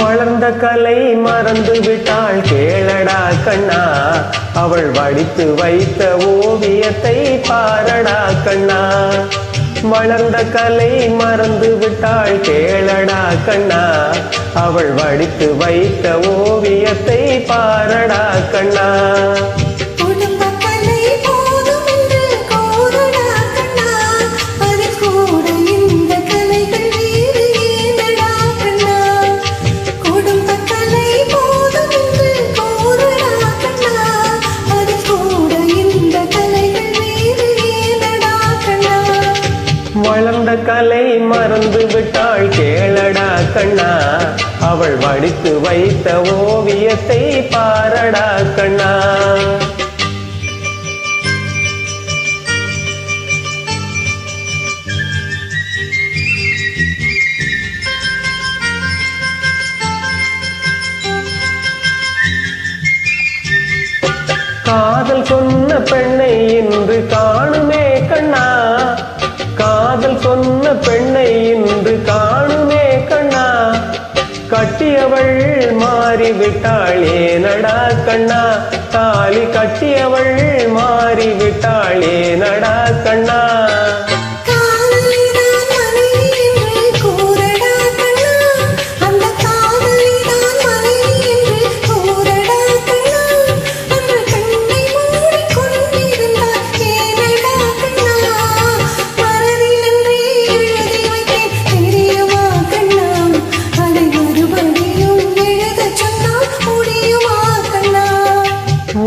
வளர்ந்த கலை மறந்து விட்டாள் கேளடா கண்ணா, அவள் வடித்து வைத்த ஓவியத்தை பாரடா கண்ணா. வளர்ந்த கலை மறந்து விட்டாள் கேளடா கண்ணா, அவள் வடித்து வைத்த ஓவியத்தை பாரடா கண்ணா. வளர்ந்த கலை மறந்து விட்டாள் கேளடா கண்ணா, அவள் வடித்து வைத்த ஓவியத்தை பாரடா கண்ணா. காதல் சொன்ன பெண்ணை இன்று காணுமே கண்ணா, காதல் சொன்ன பெண்ணை இன்று காணுமே கண்ணா. கட்டியவள் மாறிவிட்டாள் ஏனடா கண்ணா, தாலி கட்டியவள் மாறிவிட்டாள் ஏனடா கண்ணா.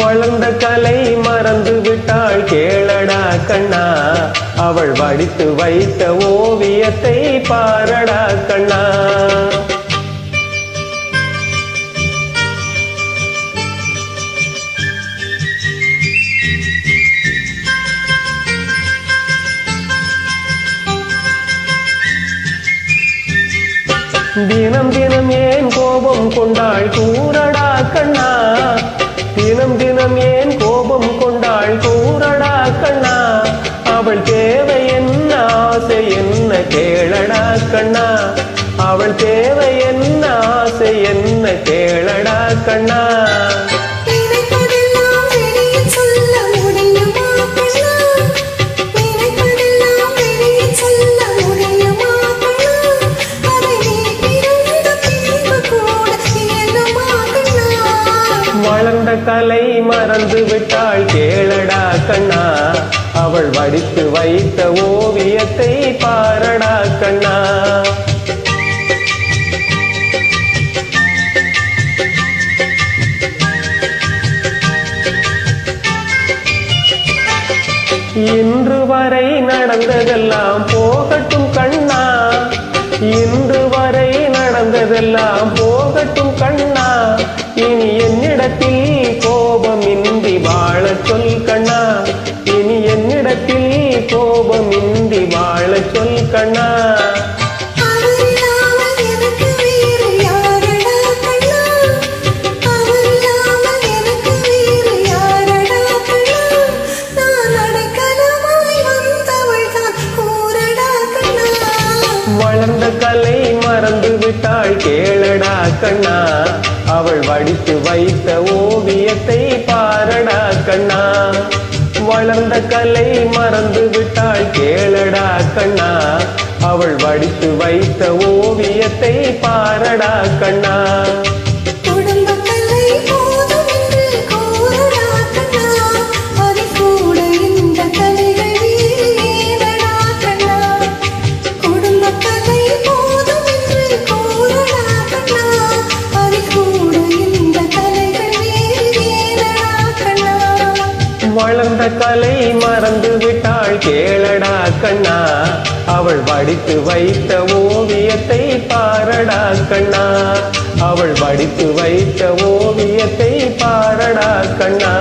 வளர்ந்த கலை மறந்து விட்டாள் கேளடா கண்ணா, அவள் வடித்து வைத்த ஓவியத்தை பாரடா கண்ணா. தினம் தினம் ஏன் கோபம் கொண்டாள் கூறடா கண்ணா, தினம் தினம் ஏன் கோபம் கொண்டாள் கூறடா கண்ணா. அவள் தேவை என்ன ஆசை என்ன கேளடா கண்ணா, அவள் தேவை என்ன ஆசை என்ன கேளடா கண்ணா. வளர்ந்த கலை மறந்து விட்டாள் கேளடா கண்ணா, அவள் வடித்து வைத்த ஓவியத்தை பாரடா கண்ணா. இன்று வரை நடந்ததெல்லாம் போகட்டும் கண்ணா, இன்று வரை நடந்ததெல்லாம் போகட்டும் கண்ணா. இனி என்னிடத்தில் கோபமின்றி வாழ சொல் கண்ணா, இனி என்னிடத்தில் கோபமின்றி வாழ சொல் கண்ணா. வளர்ந்த கலை மறந்து விட்டாள் கேளடா கண்ணா, அவள் வடித்து வைத்த ஓவியத்தை பாரடா கண்ணா. வளர்ந்த கலை மறந்து விட்டாள் கேளடா கண்ணா, அவள் வடித்து வைத்த ஓவியத்தை பாரடா கண்ணா. வளர்ந்த கலை மறந்து விட்டாள் கேளடா கண்ணா, அவள் வடித்து வைத்த ஓவியத்தை பாரடா கண்ணா, அவள் வடித்து வைத்த ஓவியத்தை பாரடா கண்ணா.